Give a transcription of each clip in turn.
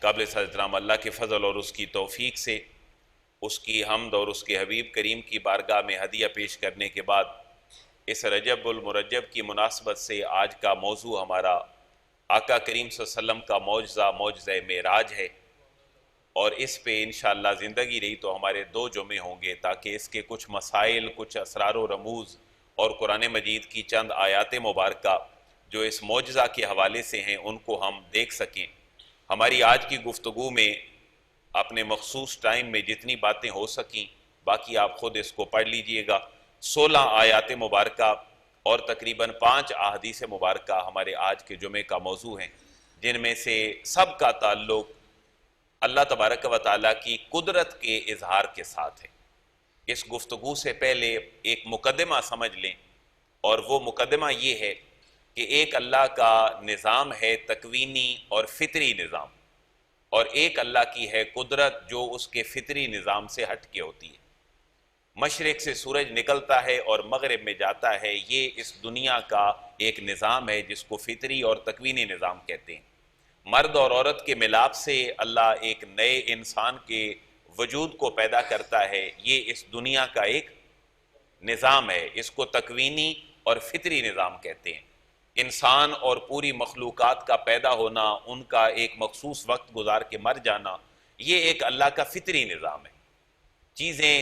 قابل احترام اللہ کے فضل اور اس کی توفیق سے اس کی حمد اور اس کے حبیب کریم کی بارگاہ میں ہدیہ پیش کرنے کے بعد اس رجب المرجب کی مناسبت سے آج کا موضوع ہمارا آقا کریم صلی اللہ علیہ وسلم کا معجزہ معراج ہے، اور اس پہ انشاءاللہ زندگی رہی تو ہمارے 2 جمعے ہوں گے تاکہ اس کے کچھ مسائل، کچھ اسرار و رموز اور قرآن مجید کی چند آیات مبارکہ جو اس معجزہ کے حوالے سے ہیں ان کو ہم دیکھ سکیں۔ ہماری آج کی گفتگو میں اپنے مخصوص ٹائم میں جتنی باتیں ہو سکیں، باقی آپ خود اس کو پڑھ لیجئے گا۔ 16 آیات مبارکہ اور تقریباً 5 احادیث مبارکہ ہمارے آج کے جمعے کا موضوع ہیں، جن میں سے سب کا تعلق اللہ تبارک و تعالیٰ کی قدرت کے اظہار کے ساتھ ہے۔ اس گفتگو سے پہلے ایک مقدمہ سمجھ لیں، اور وہ مقدمہ یہ ہے کہ ایک اللہ کا نظام ہے تکوینی اور فطری نظام، اور ایک اللہ کی ہے قدرت جو اس کے فطری نظام سے ہٹ کے ہوتی ہے۔ مشرق سے سورج نکلتا ہے اور مغرب میں جاتا ہے، یہ اس دنیا کا ایک نظام ہے جس کو فطری اور تکوینی نظام کہتے ہیں۔ مرد اور عورت کے ملاپ سے اللہ ایک نئے انسان کے وجود کو پیدا کرتا ہے، یہ اس دنیا کا ایک نظام ہے، اس کو تکوینی اور فطری نظام کہتے ہیں۔ انسان اور پوری مخلوقات کا پیدا ہونا، ان کا ایک مخصوص وقت گزار کے مر جانا، یہ ایک اللہ کا فطری نظام ہے۔ چیزیں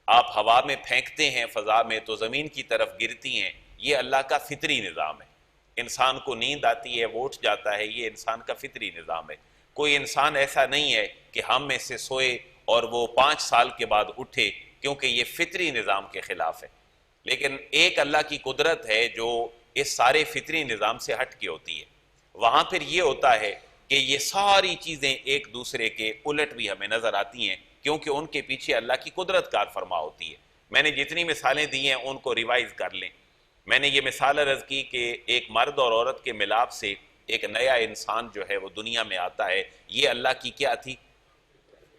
آپ ہوا میں پھینکتے ہیں فضا میں تو زمین کی طرف گرتی ہیں، یہ اللہ کا فطری نظام ہے۔ انسان کو نیند آتی ہے وہ اٹھ جاتا ہے، یہ انسان کا فطری نظام ہے۔ کوئی انسان ایسا نہیں ہے کہ ہم میں سے سوئے اور وہ 5 سال کے بعد اٹھے، کیونکہ یہ فطری نظام کے خلاف ہے۔ لیکن ایک اللہ کی قدرت ہے جو اس سارے فطری نظام سے ہٹ کے ہوتی ہے۔ وہاں پھر یہ ہوتا ہے کہ یہ ساری چیزیں ایک دوسرے کے الٹ بھی ہمیں نظر آتی ہیں، کیونکہ ان کے پیچھے اللہ کی قدرت کار فرما ہوتی ہے۔ میں نے جتنی مثالیں دی ہیں ان کو ریوائز کر لیں۔ میں نے یہ مثال عرض کی کہ ایک مرد اور عورت کے ملاپ سے ایک نیا انسان جو ہے وہ دنیا میں آتا ہے، یہ اللہ کی کیا تھی؟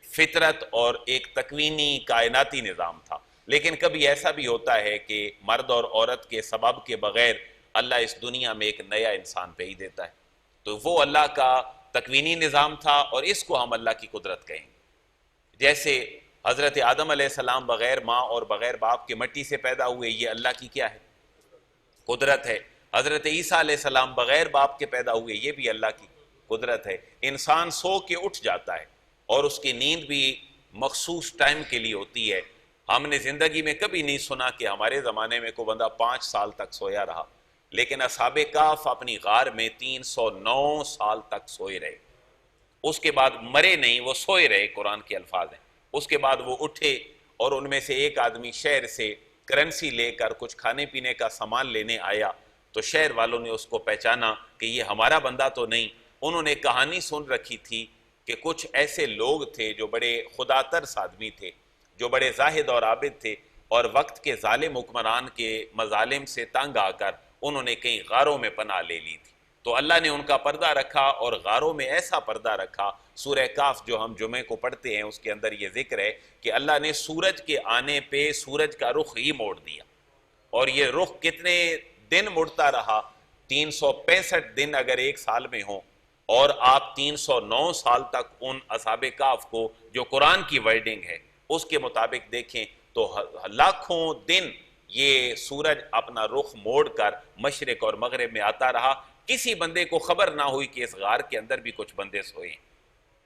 فطرت اور ایک تکوینی کائناتی نظام تھا۔ لیکن کبھی ایسا بھی ہوتا ہے کہ مرد اور عورت کے سبب کے بغیر اللہ اس دنیا میں ایک نیا انسان بھیج دیتا ہے، تو وہ اللہ کا تکوینی نظام تھا، اور اس کو ہم اللہ کی قدرت کہیں۔ جیسے حضرت آدم علیہ السلام بغیر ماں اور بغیر باپ کے مٹی سے پیدا ہوئے، یہ اللہ کی کیا ہے؟ قدرت ہے۔ حضرت عیسیٰ علیہ السلام بغیر باپ کے پیدا ہوئے، یہ بھی اللہ کی قدرت ہے۔ انسان سو کے اٹھ جاتا ہے اور اس کی نیند بھی مخصوص ٹائم کے لیے ہوتی ہے۔ ہم نے زندگی میں کبھی نہیں سنا کہ ہمارے زمانے میں کوئی بندہ 5 سال تک سویا رہا، لیکن اصحاب کہف اپنی غار میں 309 سال تک سوئے رہے، اس کے بعد مرے نہیں، وہ سوئے رہے، قرآن کے الفاظ ہیں۔ اس کے بعد وہ اٹھے، اور ان میں سے ایک آدمی شہر سے کرنسی لے کر کچھ کھانے پینے کا سامان لینے آیا، تو شہر والوں نے اس کو پہچانا کہ یہ ہمارا بندہ تو نہیں۔ انہوں نے کہانی سن رکھی تھی کہ کچھ ایسے لوگ تھے جو بڑے خدا ترس آدمی تھے، جو بڑے زاہد اور عابد تھے، اور وقت کے ظالم حکمران کے مظالم سے تنگ آ کر انہوں نے کئی غاروں میں پناہ لے لی تھی۔ تو اللہ نے ان کا پردہ رکھا، اور غاروں میں ایسا پردہ رکھا۔ سورہ کاف جو ہم جمعے کو پڑھتے ہیں اس کے اندر یہ ذکر ہے کہ اللہ نے سورج کے آنے پہ سورج کا رخ ہی موڑ دیا، اور یہ رخ کتنے دن مڑتا رہا؟ 365 دن اگر ایک سال میں ہوں، اور آپ 309 سال تک ان اصحاب کہف کو جو قرآن کی ورڈنگ ہے اس کے مطابق دیکھیں تو لاکھوں دن یہ سورج اپنا رخ موڑ کر مشرق اور مغرب میں آتا رہا۔ کسی بندے کو خبر نہ ہوئی کہ اس غار کے اندر بھی کچھ بندے سوئے ہیں۔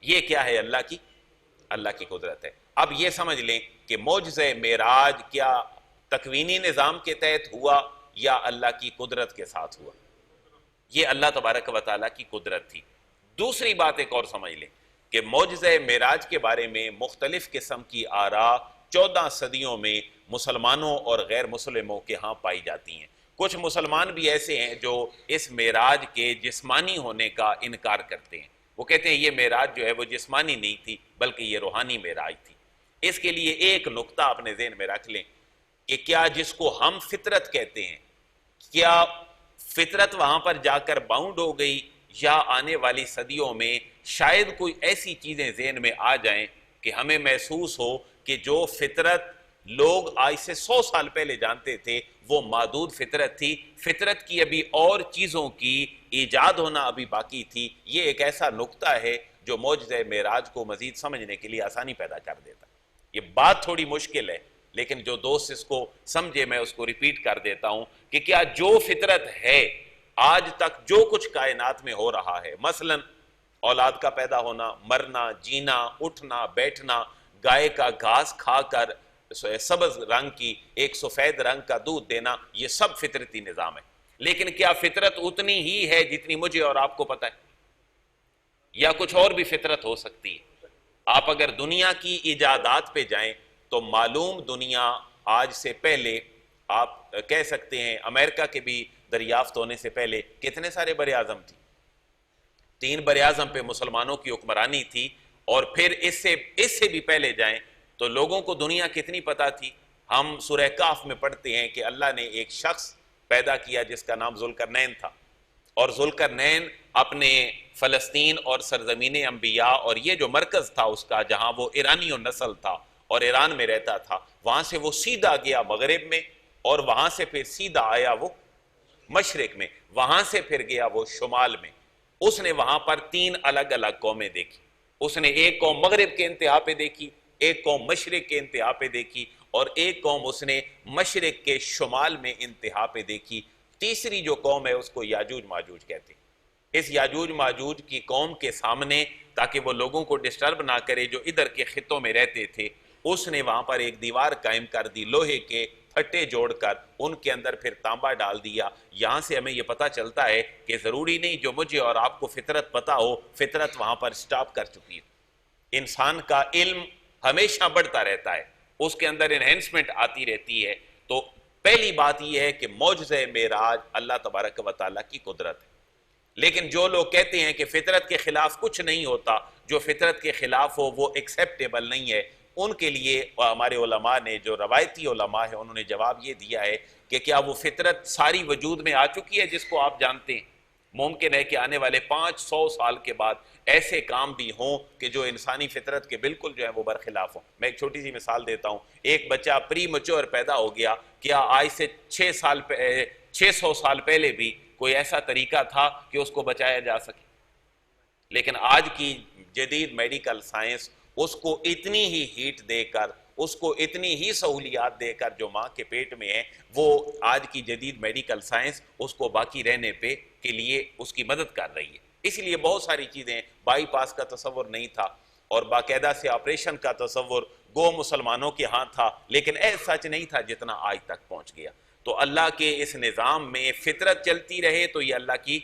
یہ کیا ہے؟ اللہ کی قدرت ہے۔ اب یہ سمجھ لیں کہ معجزہ معراج کیا تکوینی نظام کے تحت ہوا یا اللہ کی قدرت کے ساتھ ہوا؟ یہ اللہ تبارک و تعالیٰ کی قدرت تھی۔ دوسری بات ایک اور سمجھ لیں کہ معجزہ معراج کے بارے میں مختلف قسم کی آراء 14 صدیوں میں مسلمانوں اور غیر مسلموں کے ہاں پائی جاتی ہیں۔ کچھ مسلمان بھی ایسے ہیں جو اس معراج کے جسمانی ہونے کا انکار کرتے ہیں، وہ کہتے ہیں یہ معراج جو ہے وہ جسمانی نہیں تھی بلکہ یہ روحانی معراج تھی۔ اس کے لیے ایک نقطہ اپنے ذہن میں رکھ لیں کہ کیا جس کو ہم فطرت کہتے ہیں، کیا فطرت وہاں پر جا کر باؤنڈ ہو گئی، یا آنے والی صدیوں میں شاید کوئی ایسی چیزیں ذہن میں آ جائیں کہ ہمیں محسوس ہو کہ جو فطرت لوگ آج سے 100 سال پہلے جانتے تھے وہ محدود فطرت تھی، فطرت کی ابھی اور چیزوں کی ایجاد ہونا ابھی باقی تھی۔ یہ ایک ایسا نقطہ ہے جو معجزہ معراج کو مزید سمجھنے کے لیے آسانی پیدا کر دیتا ہے۔ یہ بات تھوڑی مشکل ہے، لیکن جو دوست اس کو سمجھے میں اس کو ریپیٹ کر دیتا ہوں کہ کیا جو فطرت ہے آج تک جو کچھ کائنات میں ہو رہا ہے، مثلا اولاد کا پیدا ہونا، مرنا، جینا، اٹھنا، بیٹھنا، گائے کا گھاس کھا کر سبز رنگ کی ایک سفید رنگ کا دودھ دینا، یہ سب فطرتی نظام ہے۔ لیکن کیا فطرت اتنی ہی ہے جتنی مجھے اور آپ کو پتہ ہے، یا کچھ اور بھی فطرت ہو سکتی ہے؟ آپ اگر دنیا کی ایجادات پہ جائیں تو معلوم دنیا آج سے پہلے، آپ کہہ سکتے ہیں امریکہ کے بھی دریافت ہونے سے پہلے کتنے سارے بر اعظم تھی؟ 3 بر اعظم پہ مسلمانوں کی حکمرانی تھی، اور پھر اس سے بھی پہلے جائیں تو لوگوں کو دنیا کتنی پتہ تھی؟ ہم سورہ کہف میں پڑھتے ہیں کہ اللہ نے ایک شخص پیدا کیا جس کا نام ذوالقرنین تھا، اور ذوالقرنین اپنے فلسطین اور سرزمین انبیاء اور یہ جو مرکز تھا اس کا، جہاں وہ ایرانی نسل تھا اور ایران میں رہتا تھا، وہاں سے وہ سیدھا گیا مغرب میں، اور وہاں سے پھر سیدھا آیا وہ مشرق میں، وہاں سے پھر گیا وہ شمال میں۔ اس نے وہاں پر 3 الگ الگ قومیں دیکھی۔ اس نے ایک قوم مغرب کے انتہا پہ دیکھی، ایک قوم مشرق کے انتہا پہ دیکھی، اور ایک قوم اس نے مشرق کے شمال میں انتہا پہ دیکھی۔ تیسری جو قوم ہے اس کو یاجوج ماجوج کہتے ہیں۔ اس یاجوج ماجوج کی قوم کے سامنے، تاکہ وہ لوگوں کو ڈسٹرب نہ کرے جو ادھر کے خطوں میں رہتے تھے، اس نے وہاں پر ایک دیوار قائم کر دی، لوہے کے پھٹے جوڑ کر ان کے اندر پھر تانبا ڈال دیا۔ یہاں سے ہمیں یہ پتہ چلتا ہے کہ ضروری نہیں جو مجھے اور آپ کو فطرت پتہ ہو، فطرت وہاں پر سٹاپ کر چکی ہے۔ انسان کا علم ہمیشہ بڑھتا رہتا ہے، اس کے اندر انہینسمنٹ آتی رہتی ہے۔ تو پہلی بات یہ ہے کہ معجزہ معراج اللہ تبارک و تعالیٰ کی قدرت ہے۔ لیکن جو لوگ کہتے ہیں کہ فطرت کے خلاف کچھ نہیں ہوتا، جو فطرت کے خلاف ہو وہ ایکسیپٹیبل نہیں ہے، ان کے لیے ہمارے علماء نے، جو روایتی علماء ہیں، انہوں نے جواب یہ دیا ہے کہ کیا وہ فطرت ساری وجود میں آ چکی ہے جس کو آپ جانتے ہیں؟ ممکن ہے کہ آنے والے 500 سال کے بعد ایسے کام بھی ہوں کہ جو انسانی فطرت کے بالکل جو ہے وہ برخلاف ہوں۔ میں ایک چھوٹی سی مثال دیتا ہوں۔ ایک بچہ پری میچور پیدا ہو گیا، کیا آج سے 600 سال پہلے بھی کوئی ایسا طریقہ تھا کہ اس کو بچایا جا سکے؟ لیکن آج کی جدید میڈیکل سائنس اس کو اتنی ہی ہیٹ دے کر، اس کو اتنی ہی سہولیات دے کر جو ماں کے پیٹ میں ہے، وہ آج کی جدید میڈیکل سائنس اس کو باقی رہنے پہ کے لیے اس کی مدد کر رہی ہے۔ اس لیے بہت ساری چیزیں، بائی پاس کا تصور نہیں تھا، اور باقاعدہ سے آپریشن کا تصور گو مسلمانوں کے ہاں تھا، لیکن ایسا سچ نہیں تھا جتنا آج تک پہنچ گیا۔ تو اللہ کے اس نظام میں فطرت چلتی رہے تو یہ اللہ کی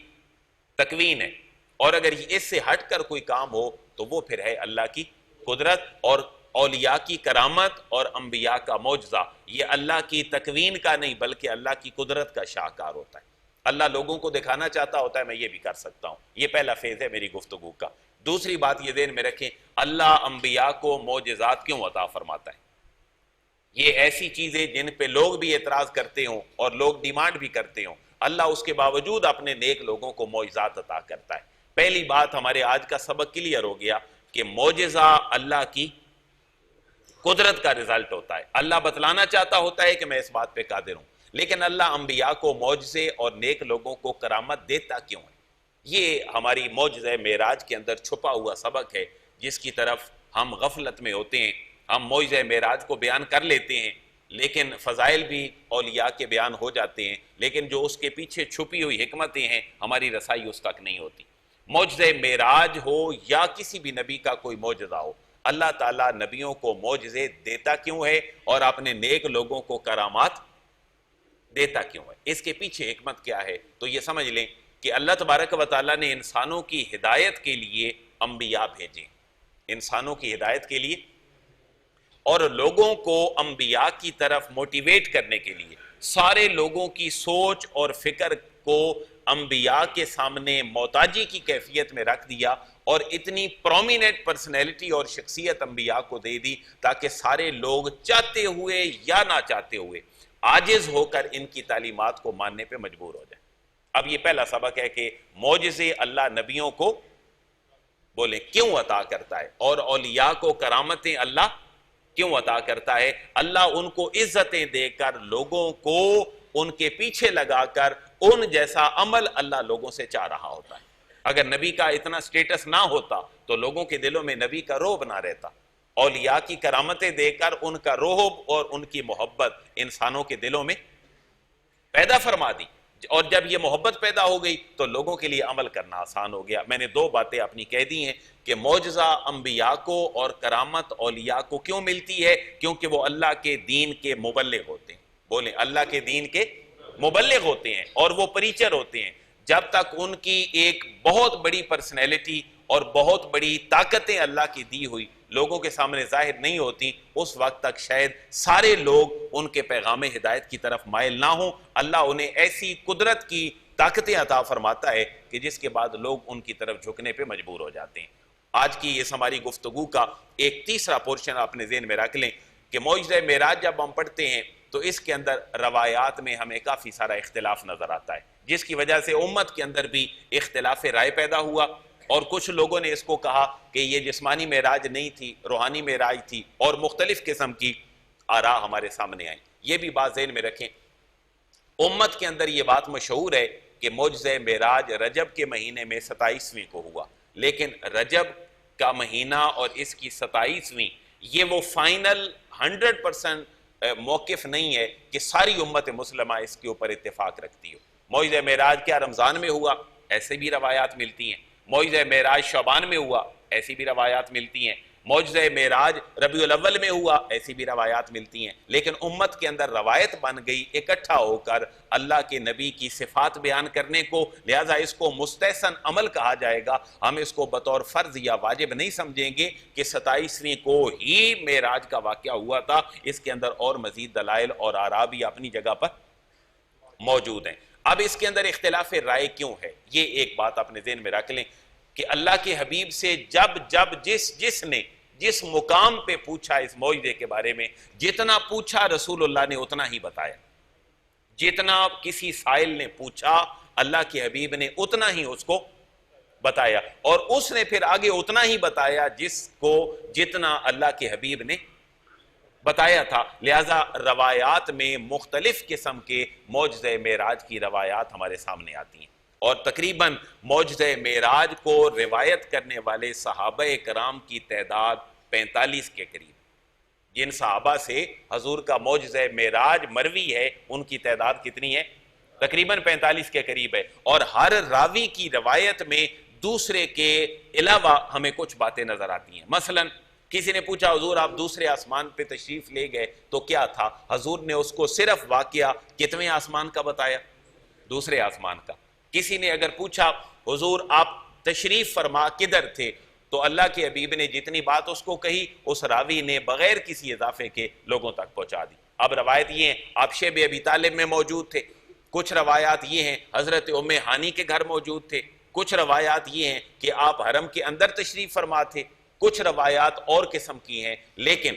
تکوین ہے، اور اگر اس سے ہٹ کر کوئی کام ہو تو وہ پھر ہے اللہ کی قدرت، اور اولیاء کی کرامت اور انبیاء کا معجزہ یہ اللہ کی تکوین کا نہیں بلکہ اللہ کی قدرت کا شاہکار ہوتا ہے۔ اللہ لوگوں کو دکھانا چاہتا ہوتا ہے میں یہ بھی کر سکتا ہوں۔ یہ پہلا فیز ہے میری گفتگو کا۔ دوسری بات یہ ذہن میں رکھیں، اللہ انبیاء کو معجزات کیوں عطا فرماتا ہے؟ یہ ایسی چیزیں جن پہ لوگ بھی اعتراض کرتے ہوں اور لوگ ڈیمانڈ بھی کرتے ہوں، اللہ اس کے باوجود اپنے نیک لوگوں کو معجزات عطا کرتا ہے۔ پہلی بات، ہمارے آج کا سبق کلیئر ہو گیا کہ معجزہ اللہ کی قدرت کا رزلٹ ہوتا ہے۔ اللہ بتلانا چاہتا ہوتا ہے کہ میں اس بات پہ قادر ہوں، لیکن اللہ انبیاء کو معجزے اور نیک لوگوں کو کرامت دیتا کیوں ہے؟ یہ ہماری معجزہ معراج کے اندر چھپا ہوا سبق ہے جس کی طرف ہم غفلت میں ہوتے ہیں۔ ہم معجزہ معراج کو بیان کر لیتے ہیں، لیکن فضائل بھی اولیاء کے بیان ہو جاتے ہیں، لیکن جو اس کے پیچھے چھپی ہوئی حکمتیں ہیں ہماری رسائی اس تک نہیں ہوتی۔ معجزہ معراج ہو یا کسی بھی نبی کا کوئی معجزہ ہو، اللہ تعالیٰ نبیوں کو معجزے دیتا کیوں ہے اور اپنے نیک لوگوں کو کرامات دیتا کیوں ہے؟ اس کے پیچھے حکمت کیا ہے؟ تو یہ سمجھ لیں کہ اللہ تبارک و تعالیٰ نے انسانوں کی ہدایت کے لیے انبیاء بھیجے، انسانوں کی ہدایت کے لیے، اور لوگوں کو انبیاء کی طرف موٹیویٹ کرنے کے لیے سارے لوگوں کی سوچ اور فکر کو انبیاء کے سامنے محتاجی کی کیفیت میں رکھ دیا، اور اتنی پرومیننٹ پرسنالٹی اور شخصیت انبیاء کو دے دی تاکہ سارے لوگ چاہتے ہوئے یا نہ چاہتے ہوئے عاجز ہو کر ان کی تعلیمات کو ماننے پہ مجبور ہو جائیں۔ اب یہ پہلا سبق ہے کہ معجزے اللہ نبیوں کو بولے کیوں عطا کرتا ہے، اور اولیاء کو کرامتیں اللہ کیوں عطا کرتا ہے؟ اللہ ان کو عزتیں دے کر لوگوں کو ان کے پیچھے لگا کر ان جیسا عمل اللہ لوگوں سے چاہ رہا ہوتا ہے۔ اگر نبی کا اتنا سٹیٹس نہ ہوتا تو لوگوں کے دلوں میں نبی کا رعب نہ رہتا. اولیاء کی کرامتیں دیکھ کر ان کا رعب اور ان کی محبت انسانوں کے دلوں میں پیدا فرما دی، اور جب یہ محبت پیدا ہو گئی تو لوگوں کے لیے عمل کرنا آسان ہو گیا. میں نے 2 باتیں اپنی کہہ دی ہیں کہ معجزہ انبیاء کو اور کرامت اولیاء کو کیوں ملتی ہے، کیونکہ وہ اللہ کے دین کے مبلغ ہوتے ہیں. بولیں، اللہ کے دین کے مبلغ ہوتے ہیں اور وہ پریچر ہوتے ہیں. جب تک ان کی ایک بہت بڑی پرسنالٹی اور بہت بڑی طاقتیں اللہ کی دی ہوئی لوگوں کے سامنے ظاہر نہیں ہوتی، اس وقت تک شاید سارے لوگ ان کے پیغام ہدایت کی طرف مائل نہ ہوں. اللہ انہیں ایسی قدرت کی طاقتیں عطا فرماتا ہے کہ جس کے بعد لوگ ان کی طرف جھکنے پہ مجبور ہو جاتے ہیں. آج کی اس ہماری گفتگو کا ایک تیسرا پورشن اپنے ذہن میں رکھ لیں کہ معجزہ معراج جب ہم پڑھتے ہیں تو اس کے اندر روایات میں ہمیں کافی سارا اختلاف نظر آتا ہے، جس کی وجہ سے امت کے اندر بھی اختلاف رائے پیدا ہوا. اور کچھ لوگوں نے اس کو کہا کہ یہ جسمانی معراج نہیں تھی، روحانی معراج تھی، اور مختلف قسم کی آراء ہمارے سامنے آئیں. یہ بھی بات ذہن میں رکھیں، امت کے اندر یہ بات مشہور ہے کہ معجزہ معراج رجب کے مہینے میں 27ویں کو ہوا، لیکن رجب کا مہینہ اور اس کی 27ویں یہ وہ فائنل 100% موقف نہیں ہے کہ ساری امت مسلمہ اس کے اوپر اتفاق رکھتی ہو. معجزہ معراج کیا رمضان میں ہوا؟ ایسے بھی روایات ملتی ہیں. معجزہ معراج شعبان میں ہوا؟ ایسی بھی روایات ملتی ہیں. معجزہ معراج ربیع الاول میں ہوا؟ ایسی بھی روایات ملتی ہیں. لیکن امت کے اندر روایت بن گئی اکٹھا ہو کر اللہ کے نبی کی صفات بیان کرنے کو، لہٰذا اس کو مستحسن عمل کہا جائے گا. ہم اس کو بطور فرض یا واجب نہیں سمجھیں گے کہ 27ویں کو ہی معراج کا واقعہ ہوا تھا. اس کے اندر اور مزید دلائل اور آراء بھی اپنی جگہ پر موجود ہیں. اب اس کے اندر اختلاف رائے کیوں ہے؟ یہ ایک بات اپنے ذہن میں رکھ لیں کہ اللہ کے حبیب سے جب جس نے جس مقام پہ پوچھا اس معجزے کے بارے میں، جتنا پوچھا رسول اللہ نے اتنا ہی بتایا. جتنا کسی سائل نے پوچھا اللہ کے حبیب نے اتنا ہی اس کو بتایا، اور اس نے پھر آگے اتنا ہی بتایا جتنا اللہ کے حبیب نے بتایا تھا. لہٰذا روایات میں مختلف قسم کے معجزہ معراج کی روایات ہمارے سامنے آتی ہیں، اور تقریباً معجزہ معراج کو روایت کرنے والے صحابہ کرام کی تعداد 45 کے قریب. جن صحابہ سے حضور کا معجزہ معراج مروی ہے ان کی تعداد کتنی ہے؟ تقریباً 45 کے قریب ہے. اور ہر راوی کی روایت میں دوسرے کے علاوہ ہمیں کچھ باتیں نظر آتی ہیں. مثلاً کسی نے پوچھا حضور آپ دوسرے آسمان پہ تشریف لے گئے تو کیا تھا؟ حضور نے اس کو صرف واقعہ کتویں آسمان کا بتایا؟ دوسرے آسمان کا. کسی نے اگر پوچھا حضور آپ تشریف فرما کدھر تھے؟ تو اللہ کے حبیب نے جتنی بات اس کو کہی اس راوی نے بغیر کسی اضافے کے لوگوں تک پہنچا دی. اب روایت یہ ہے آپ شیب ابی طالب میں موجود تھے. کچھ روایات یہ ہیں حضرت ام ہانی کے گھر موجود تھے. کچھ روایات یہ ہیں کہ آپ حرم کے اندر تشریف فرما تھے. کچھ روایات اور قسم کی ہیں. لیکن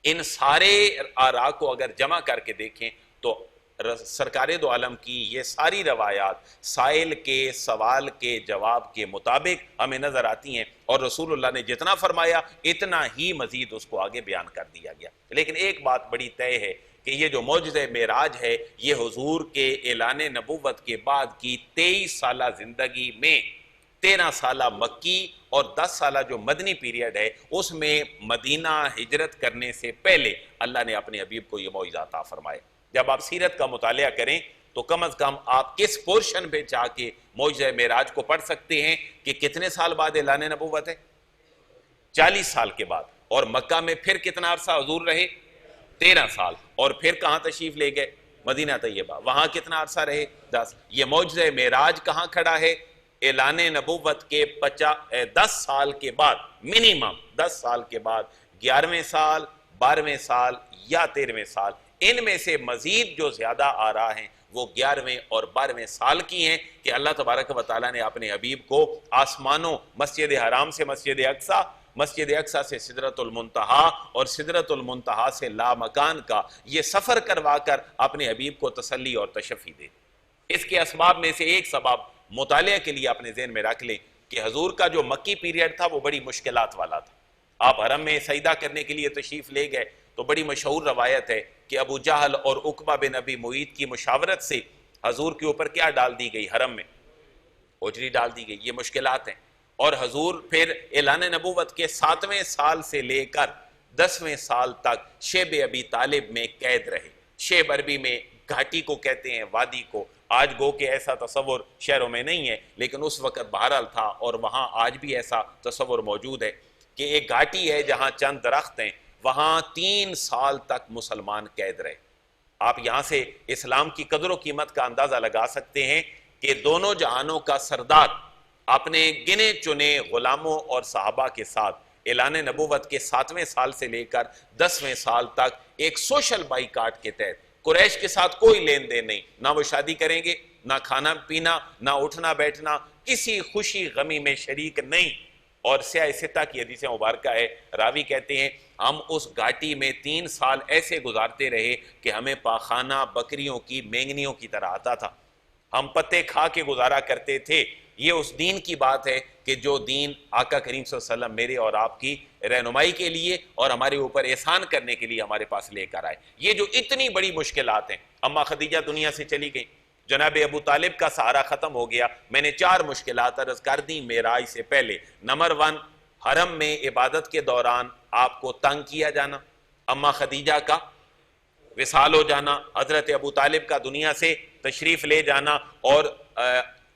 ان سارے آراء کو اگر جمع کر کے دیکھیں تو سرکار دو عالم کی یہ ساری روایات سائل کے سوال کے جواب کے مطابق ہمیں نظر آتی ہیں، اور رسول اللہ نے جتنا فرمایا اتنا ہی مزید اس کو آگے بیان کر دیا گیا. لیکن ایک بات بڑی طے ہے کہ یہ جو معجزہ معراج ہے یہ حضور کے اعلان نبوت کے بعد کی 23 سالہ زندگی میں 13 سالہ مکی اور 10 سالہ جو مدنی پیریڈ ہے اس میں مدینہ ہجرت کرنے سے پہلے اللہ نے اپنے حبیب کو یہ معجزہ عطا فرمائے. جب آپ سیرت کا مطالعہ کریں تو کم از کم آپ کس پورشن پہ جا کے معجزہ معراج کو پڑھ سکتے ہیں کہ کتنے سال بعد اعلان نبوت ہے؟ 40 سال کے بعد. اور مکہ میں پھر کتنا عرصہ حضور رہے؟ 13 سال. اور پھر کہاں تشریف لے گئے؟ مدینہ طیبہ. وہاں کتنا عرصہ رہے؟ 10. یہ معجزہ معراج کہاں کھڑا ہے؟ اعلان نبوت کے 10 سال کے بعد، منیمم 10 سال کے بعد 11ویں سال، 12ویں سال یا 13ویں سال. ان میں سے مزید جو زیادہ آراء ہیں وہ 11ویں اور 12ویں سال کی ہیں کہ اللہ تبارک و تعالیٰ نے اپنے حبیب کو آسمانوں مسجد حرام سے مسجد اقصیٰ، مسجد اقصیٰ سے سدرۃ المنتہا اور سدرۃ المنتہا سے لامکان کا یہ سفر کروا کر اپنے حبیب کو تسلی اور تشفی دے. اس کے اسباب میں سے ایک سبب مطالعہ کے لیے اپنے ذہن میں رکھ لیں کہ حضور کا جو مکی پیریڈ تھا وہ بڑی مشکلات والا تھا. آپ حرم میں سجدہ کرنے کے لیے تشریف لے گئے تو بڑی مشہور روایت ہے کہ ابو جہل اور عقبہ بن ابی معیط کی مشاورت سے حضور کے اوپر کیا ڈال دی گئی حرم میں؟ ہوجری ڈال دی گئی، یہ مشکلات ہیں۔ اور حضور پھر اعلان نبوت کے 7ویں سال سے لے کر 10ویں سال تک شیب ابی طالب میں قید رہے۔ شیب عربی میں گھاٹی کو کہتے ہیں، وادی کو۔ آج گو کہ ایسا تصور شہروں میں نہیں ہے، لیکن اس وقت بہرحال تھا، اور وہاں آج بھی ایسا تصور موجود ہے کہ ایک گھاٹی ہے جہاں چند درخت ہیں، وہاں 3 سال تک مسلمان قید رہے۔ آپ یہاں سے اسلام کی قدر و قیمت کا اندازہ لگا سکتے ہیں کہ دونوں جہانوں کا سردار اپنے گنے چنے غلاموں اور صحابہ کے ساتھ اعلان نبوت کے 7ویں سال سے لے کر 10ویں سال تک ایک سوشل بائیکاٹ کے تحت، قریش کے ساتھ کوئی لین دین نہیں، نہ وہ شادی کریں گے، نہ کھانا پینا، نہ اٹھنا بیٹھنا، کسی خوشی غمی میں شریک نہیں۔ اور سیاہ ستہ کی حدیث مبارکہ ہے، راوی کہتے ہیں ہم اس گھاٹی میں 3 سال ایسے گزارتے رہے کہ ہمیں پاخانہ بکریوں کی مینگنیوں کی طرح آتا تھا، ہم پتے کھا کے گزارا کرتے تھے۔ یہ اس دین کی بات ہے کہ جو دین آقا کریم صلی اللہ علیہ وسلم میرے اور آپ کی رہنمائی کے لیے اور ہمارے اوپر احسان کرنے کے لیے ہمارے پاس لے کر آئے۔ یہ جو اتنی بڑی مشکلات ہیں، اما خدیجہ دنیا سے چلی گئی، جناب ابو طالب کا سہارا ختم ہو گیا۔ میں نے 4 مشکلات عرض کر دیں معراج سے پہلے۔ نمبر 1، حرم میں عبادت کے دوران آپ کو تنگ کیا جانا، اما خدیجہ کا وصال ہو جانا، حضرت ابو طالب کا دنیا سے تشریف لے جانا، اور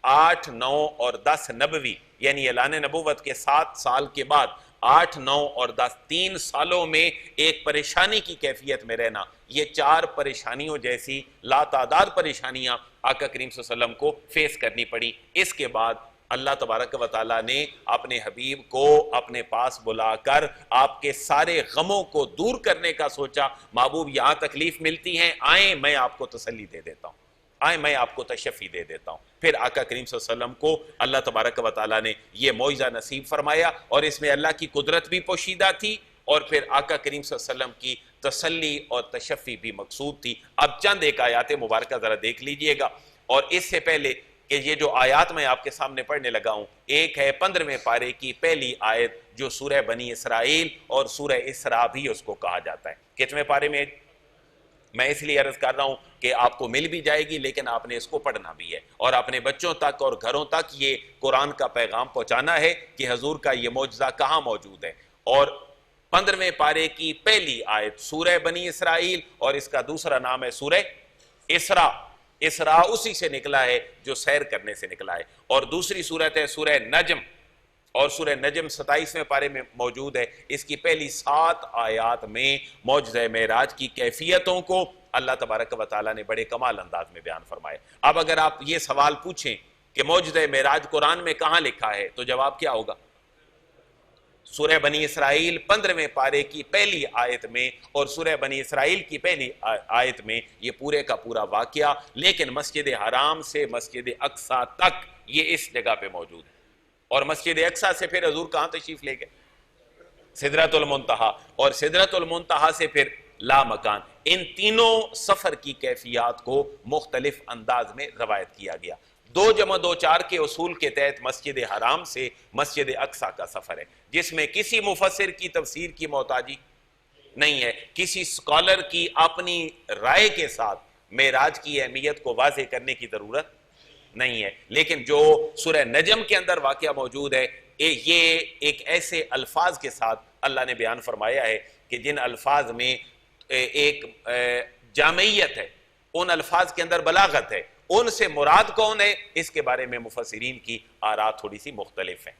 8، 9 اور 10 نبوی یعنی اعلان نبوت کے 7 سال کے بعد 8، 9 اور 10 3 سالوں میں ایک پریشانی کی کیفیت میں رہنا۔ یہ 4 پریشانیوں جیسی لاتعداد پریشانیاں آقا کریم صلی اللہ علیہ وسلم کو فیس کرنی پڑی۔ اس کے بعد اللہ تبارک و تعالیٰ نے اپنے حبیب کو اپنے پاس بلا کر آپ کے سارے غموں کو دور کرنے کا سوچا۔ محبوب یہاں تکلیف ملتی ہیں، آئیں میں آپ کو تسلی دے دیتا ہوں، آئیں میں آپ کو تشفی دے دیتا ہوں۔ پھر آقا کریم صلی اللہ علیہ وسلم کو اللہ تبارک و تعالیٰ نے یہ معجزہ نصیب فرمایا، اور اس میں اللہ کی قدرت بھی پوشیدہ تھی، اور پھر آقا کریم صلی اللہ علیہ وسلم کی تسلی اور تشفی بھی مقصود تھی۔ اب چند ایک آیات مبارکہ ذرا دیکھ لیجئے گا، اور اس سے پہلے کہ یہ جو آیات میں آپ کے سامنے پڑھنے لگا ہوں، ایک ہے 15ویں پارے کی پہلی آیت جو سورہ بنی اسرائیل اور سورہ اسراء بھی اس کو کہا جاتا ہے۔ کتنے پارے میں؟ میں اس لیے عرض کر رہا ہوں کہ آپ کو مل بھی جائے گی، لیکن آپ نے اس کو پڑھنا بھی ہے، اور اپنے بچوں تک اور گھروں تک یہ قرآن کا پیغام پہنچانا ہے کہ حضور کا یہ معجزہ کہاں موجود ہے۔ اور 15ویں پارے کی پہلی آیت سورہ بنی اسرائیل، اور اس کا دوسرا نام ہے سورہ اسراء۔ اسراء اسی سے نکلا ہے جو سیر کرنے سے نکلا ہے۔ اور دوسری سورت ہے سورہ نجم، اور سورہ نجم 27ویں پارے میں موجود ہے۔ اس کی پہلی 7 آیات میں معجزہ معراج کی کیفیتوں کو اللہ تبارک و تعالیٰ نے بڑے کمال انداز میں بیان فرمائے۔ اب اگر آپ یہ سوال پوچھیں کہ معجزہ معراج قرآن میں کہاں لکھا ہے، تو جواب کیا ہوگا؟ سورہ بنی اسرائیل 15ویں پارے کی پہلی آیت میں، اور سورہ بنی اسرائیل کی پہلی آیت میں یہ پورے کا پورا واقعہ، لیکن مسجد حرام سے مسجد اقصیٰ تک یہ اس جگہ پہ موجود ہے۔ اور مسجد اقصیٰ سے پھر حضور کہاں تشریف لے گئے؟ سدرۃ المنتہا، اور سدرۃ المنتہا سے پھر لا مکان۔ ان تینوں سفر کی کیفیات کو مختلف انداز میں روایت کیا گیا۔ 2 + 2 = 4 کے اصول کے تحت مسجد حرام سے مسجد اقصیٰ کا سفر ہے، جس میں کسی مفسر کی تفسیر کی محتاجی نہیں ہے، کسی اسکالر کی اپنی رائے کے ساتھ معراج کی اہمیت کو واضح کرنے کی ضرورت نہیں ہے۔ لیکن جو سورہ نجم کے اندر واقعہ موجود ہے، یہ ایک ایسے الفاظ کے ساتھ اللہ نے بیان فرمایا ہے کہ جن الفاظ میں ایک جامعیت ہے، ان الفاظ کے اندر بلاغت ہے۔ ان سے مراد کون ہے، اس کے بارے میں مفسرین کی آراء تھوڑی سی مختلف ہیں۔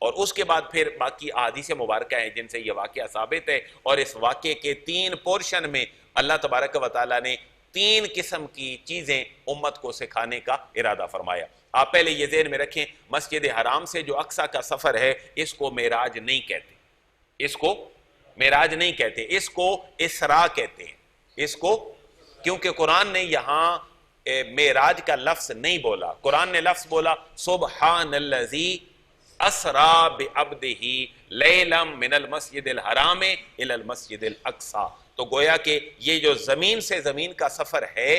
اور اس کے بعد پھر باقی احادیث مبارکہ ہیں جن سے یہ واقعہ ثابت ہے، اور اس واقعے کے 3 پورشن میں اللہ تبارک و تعالیٰ نے 3 قسم کی چیزیں امت کو سکھانے کا ارادہ فرمایا۔ آپ پہلے یہ ذہن میں رکھیں، مسجد حرام سے جو اقصیٰ کا سفر ہے، اس کو معراج نہیں کہتے، اس کو معراج نہیں کہتے، اس کو اسراء کہتے ہیں۔ اس کو کیونکہ قرآن نے یہاں معراج کا لفظ نہیں بولا، قرآن نے لفظ بولا سبحان الذی اسرا بعبدہ لیلا من المسجد الحرام الی المسجد الاقصیٰ۔ تو گویا کہ یہ جو زمین سے زمین کا سفر ہے،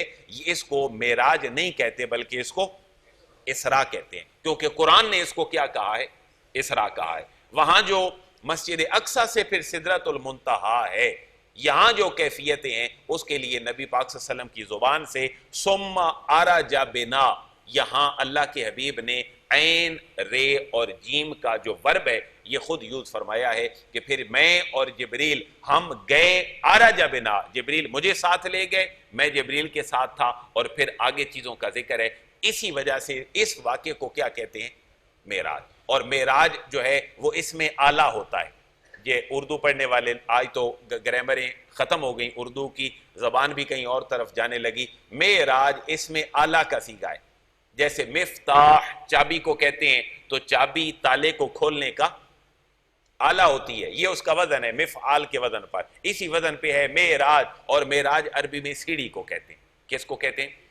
اس کو معراج نہیں کہتے بلکہ اس کو اسراء کہتے ہیں، کیونکہ قرآن نے اس کو کیا کہا ہے؟ اسراء کہا ہے۔ وہاں جو مسجد اقصیٰ سے پھر سدرۃ المنتہا ہے، یہاں جو کیفیتیں ہیں اس کے لیے نبی پاک صلی اللہ علیہ وسلم کی زبان سے ثم عرج بنا، یہاں اللہ کے حبیب نے عین رے اور جیم کا جو ورب ہے یہ خود یوز فرمایا ہے کہ پھر میں اور جبریل ہم گئے عرج بنا، جبریل مجھے ساتھ لے گئے، میں جبریل کے ساتھ تھا، اور پھر آگے چیزوں کا ذکر ہے۔ اسی وجہ سے اس واقعے کو کیا کہتے ہیں؟ معراج۔ اور معراج جو ہے وہ اس میں اعلیٰ ہوتا ہے۔ یہ اردو پڑھنے والے آج تو گرامریں ختم ہو گئیں، اردو کی زبان بھی کہیں اور طرف جانے لگی۔ معراج اس میں اعلیٰ کا صیغہ ہے، جیسے مفتاح چابی کو کہتے ہیں، تو چابی تالے کو کھولنے کا اعلیٰ ہوتی ہے، یہ اس کا وزن ہے مفعال کے وزن پر، اسی وزن پہ ہے معراج۔ اور معراج عربی میں سیڑھی کو کہتے ہیں۔ کس کو کہتے ہیں؟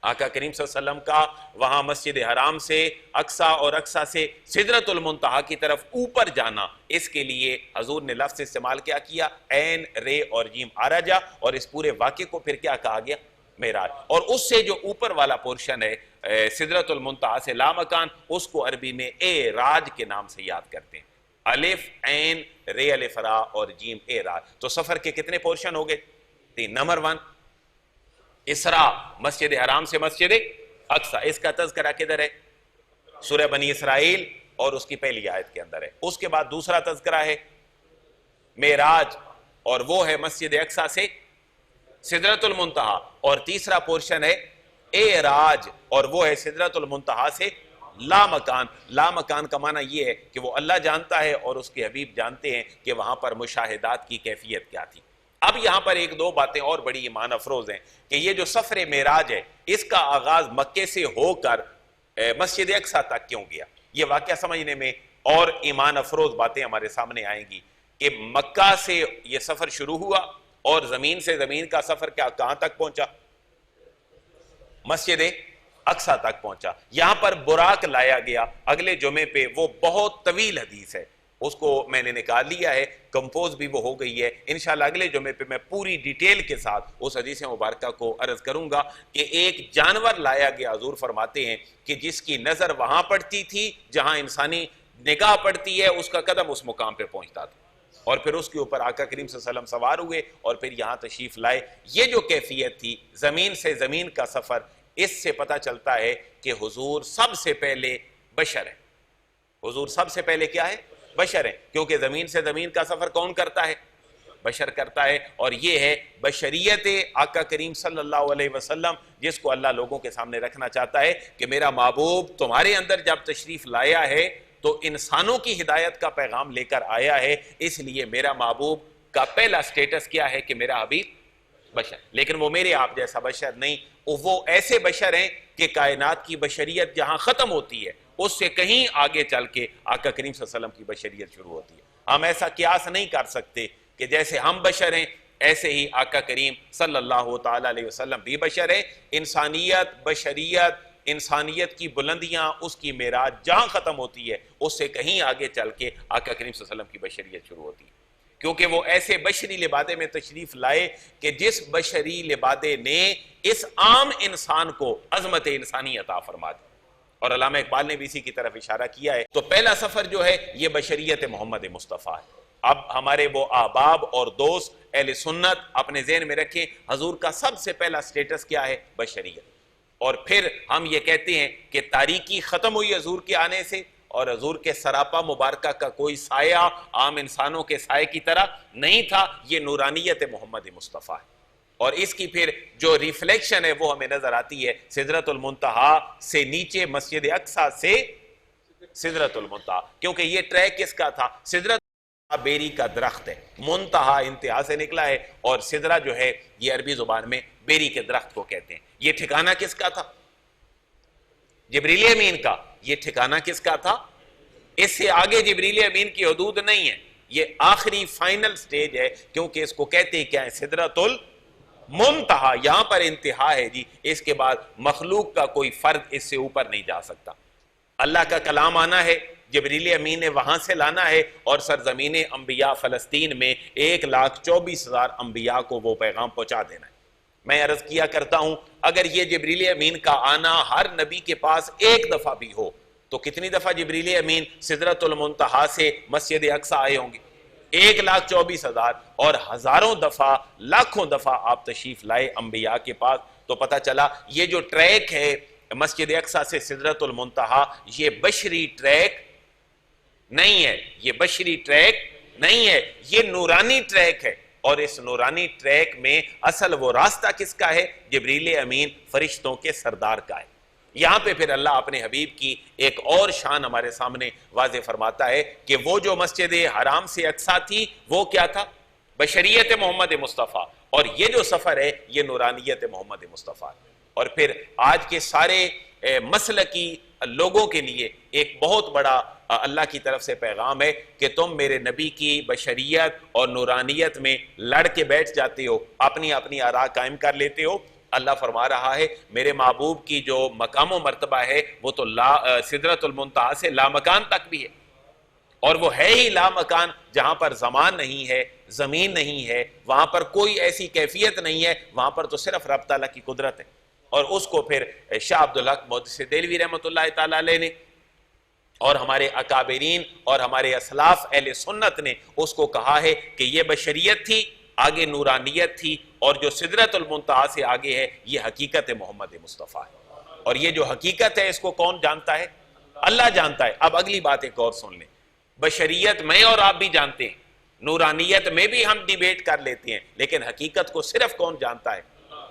آقا کریم صلی اللہ علیہ وسلم کا وہاں مسجد حرام سے اقصی اور اقصی سے سدرۃ المنتہا کی طرف اوپر جانا، اس کے لیے حضور نے لفظ استعمال کیا عین رے اور جیم عرجہ، اور اس پورے واقعے کو پھر کیا کہا گیا؟ معراج۔ اور اس سے جو اوپر والا پورشن ہے سدرۃ المنتہا سے لامکان، اس کو عربی میں اعراج کے نام سے یاد کرتے ہیں۔ الف عین رے الف را اور جیم اعراج۔ تو سفر کے کتنے پورشن ہو گئے؟ 3۔ نمبر 1 اسراء، مسجد حرام سے مسجد اقصی، اس کا تذکرہ کدھر ہے؟ سورہ بنی اسرائیل اور اس کی پہلی آیت کے اندر ہے۔ اس کے بعد دوسرا تذکرہ ہے معراج، اور وہ ہے مسجد اقصی سے سدرۃ المنتہا، اور تیسرا پورشن ہے اعراج، اور وہ ہے سدرۃ المنتہا سے لامکان۔ لامکان کا معنی یہ ہے کہ وہ اللہ جانتا ہے اور اس کے حبیب جانتے ہیں کہ وہاں پر مشاہدات کی کیفیت کیا تھی۔ اب یہاں پر ایک دو باتیں اور بڑی ایمان افروز ہیں کہ یہ جو سفر معراج ہے اس کا آغاز مکے سے ہو کر مسجد اقصی تک کیوں گیا؟ یہ واقعہ سمجھنے میں اور ایمان افروز باتیں ہمارے سامنے آئیں گی کہ مکہ سے یہ سفر شروع ہوا، اور زمین سے زمین کا سفر کہاں تک پہنچا؟ مسجد اقصی تک پہنچا۔ یہاں پر براق لایا گیا اگلے جمعے پہ، وہ بہت طویل حدیث ہے، اس کو میں نے نکال لیا ہے، کمپوز بھی وہ ہو گئی ہے، انشاءاللہ اگلے جمعے پہ میں پوری ڈیٹیل کے ساتھ اس حدیث مبارکہ کو عرض کروں گا کہ ایک جانور لایا گیا، حضور فرماتے ہیں کہ جس کی نظر وہاں پڑتی تھی جہاں انسانی نگاہ پڑتی ہے، اس کا قدم اس مقام پہ پہنچتا تھا، اور پھر اس کے اوپر آقا کریم صلی اللہ علیہ وسلم سوار ہوئے اور پھر یہاں تشریف لائے۔ یہ جو کیفیت تھی زمین سے زمین کا سفر، اس سے پتہ چلتا ہے کہ حضور سب سے پہلے بشر ہے۔ حضور سب سے پہلے کیا ہے؟ بشر ہے، کیونکہ زمین سے زمین کا سفر کون کرتا ہے؟ بشر کرتا ہے، اور یہ ہے بشریت آقا کریم صلی اللہ علیہ وسلم، جس کو اللہ لوگوں کے سامنے رکھنا چاہتا ہے کہ میرا محبوب تمہارے اندر جب تشریف لایا ہے تو انسانوں کی ہدایت کا پیغام لے کر آیا ہے، اس لیے میرا محبوب کا پہلا سٹیٹس کیا ہے کہ میرا حبیب بشر، لیکن وہ میرے آپ جیسا بشر نہیں، وہ ایسے بشر ہیں کہ کائنات کی بشریت جہاں ختم ہوتی ہے اس سے کہیں آگے چل کے آقا کریم صلی اللہ علیہ وسلم کی بشریت شروع ہوتی ہے۔ ہم ایسا قیاس نہیں کر سکتے کہ جیسے ہم بشر ہیں ایسے ہی آقا کریم صلی اللہ تعالی علیہ وسلم بھی بشر ہیں۔ انسانیت، بشریت، انسانیت کی بلندیاں، اس کی معراج جہاں ختم ہوتی ہے اس سے کہیں آگے چل کے آقا کریم صلی اللہ علیہ وسلم کی بشریت شروع ہوتی ہے، کیونکہ وہ ایسے بشری لبادے میں تشریف لائے کہ جس بشری لبادے نے اس عام انسان کو عظمت انسانی عطا فرما دی، اور علامہ اقبال نے بھی اسی کی طرف اشارہ کیا ہے۔ تو پہلا سفر جو ہے یہ بشریت محمد مصطفیٰ ہے۔ اب ہمارے وہ احباب اور دوست اہل سنت اپنے ذہن میں رکھیں، حضور کا سب سے پہلا سٹیٹس کیا ہے؟ بشریت۔ اور پھر ہم یہ کہتے ہیں کہ تاریکی ختم ہوئی حضور کے آنے سے، اور حضور کے سراپا مبارکہ کا کوئی سایہ عام انسانوں کے سائے کی طرح نہیں تھا، یہ نورانیت محمد مصطفیٰ ہے، اور اس کی پھر جو ریفلیکشن ہے وہ ہمیں نظر آتی ہے سدرۃ المنتہا سے نیچے، مسجد اقصی سے سدرۃ المنتہا، کیونکہ یہ ٹریک کس کا تھا؟ سدرۃ بیری کا درخت ہے، منتہا انتہا سے نکلا ہے، اور سدرہ جو ہے یہ عربی زبان میں بیری کے درخت کو کہتے ہیں۔ یہ ٹھکانہ کس کا تھا؟ جبریل امین کا۔ یہ ٹھکانہ کس کا تھا؟ اس سے آگے جبریل امین کی حدود نہیں ہے، یہ آخری فائنل سٹیج ہے، کیونکہ اس کو کہتے ہیں کیا ہے؟ سدرۃ المنتہا، یہاں پر انتہا ہے جی، اس کے بعد مخلوق کا کوئی فرد اس سے اوپر نہیں جا سکتا۔ اللہ کا کلام آنا ہے، جبریل امین نے وہاں سے لانا ہے، اور سرزمین انبیاء فلسطین میں 1,24,000 انبیاء کو وہ پیغام پہنچا دینا ہے۔ میں عرض کیا کرتا ہوں اگر یہ جبریل امین کا آنا ہر نبی کے پاس ایک دفعہ بھی ہو تو کتنی دفعہ جبریل امین سدرۃ المنتہا سے مسجد اقصی آئے ہوں گے؟ 1,24,000، اور ہزاروں دفعہ، لاکھوں دفعہ آپ تشریف لائے انبیاء کے پاس۔ تو پتہ چلا یہ جو ٹریک ہے مسجد اقصی سے سدرۃ المنتہا یہ بشری ٹریک نہیں ہے، یہ بشری ٹریک نہیں ہے، یہ نورانی ٹریک ہے. اور اس نورانی ٹریک میں اصل وہ راستہ کس کا ہے؟ جبریل امین فرشتوں کے سردار کا ہے. یہاں پہ پھر اللہ اپنے حبیب کی ایک اور شان ہمارے سامنے واضح فرماتا ہے کہ وہ جو مسجد حرام سے اقصی تھی وہ کیا تھا؟ بشریت محمد مصطفیٰ. اور یہ جو سفر ہے یہ نورانیت محمد مصطفیٰ. اور پھر آج کے سارے مسلکی لوگوں کے لیے ایک بہت بڑا اللہ کی طرف سے پیغام ہے کہ تم میرے نبی کی بشریت اور نورانیت میں لڑ کے بیٹھ جاتے ہو، اپنی اپنی آراء قائم کر لیتے ہو. اللہ فرما رہا ہے میرے محبوب کی جو مقام و مرتبہ ہے وہ تو سدرۃ المنتہا سے لامکان تک بھی ہے. اور وہ ہے ہی لامکان جہاں پر زمان نہیں ہے، زمین نہیں ہے، وہاں پر کوئی ایسی کیفیت نہیں ہے، وہاں پر تو صرف رب تعالیٰ کی قدرت ہے. اور اس کو پھر شاہ عبدالحق محدث دہلوی رحمۃ اللہ تعالیٰ علیہ نے اور ہمارے اکابرین اور ہمارے اسلاف اہل سنت نے اس کو کہا ہے کہ یہ بشریت تھی، آگے نورانیت تھی، اور جو سدرۃ المنتہا سے آگے ہے یہ حقیقت محمد مصطفیٰ ہے. اور یہ جو حقیقت ہے اس کو کون جانتا ہے؟ اللہ جانتا ہے. اب اگلی بات ایک اور سن لیں. بشریت میں اور آپ بھی جانتے ہیں، نورانیت میں بھی ہم ڈیبیٹ کر لیتے ہیں، لیکن حقیقت کو صرف کون جانتا ہے؟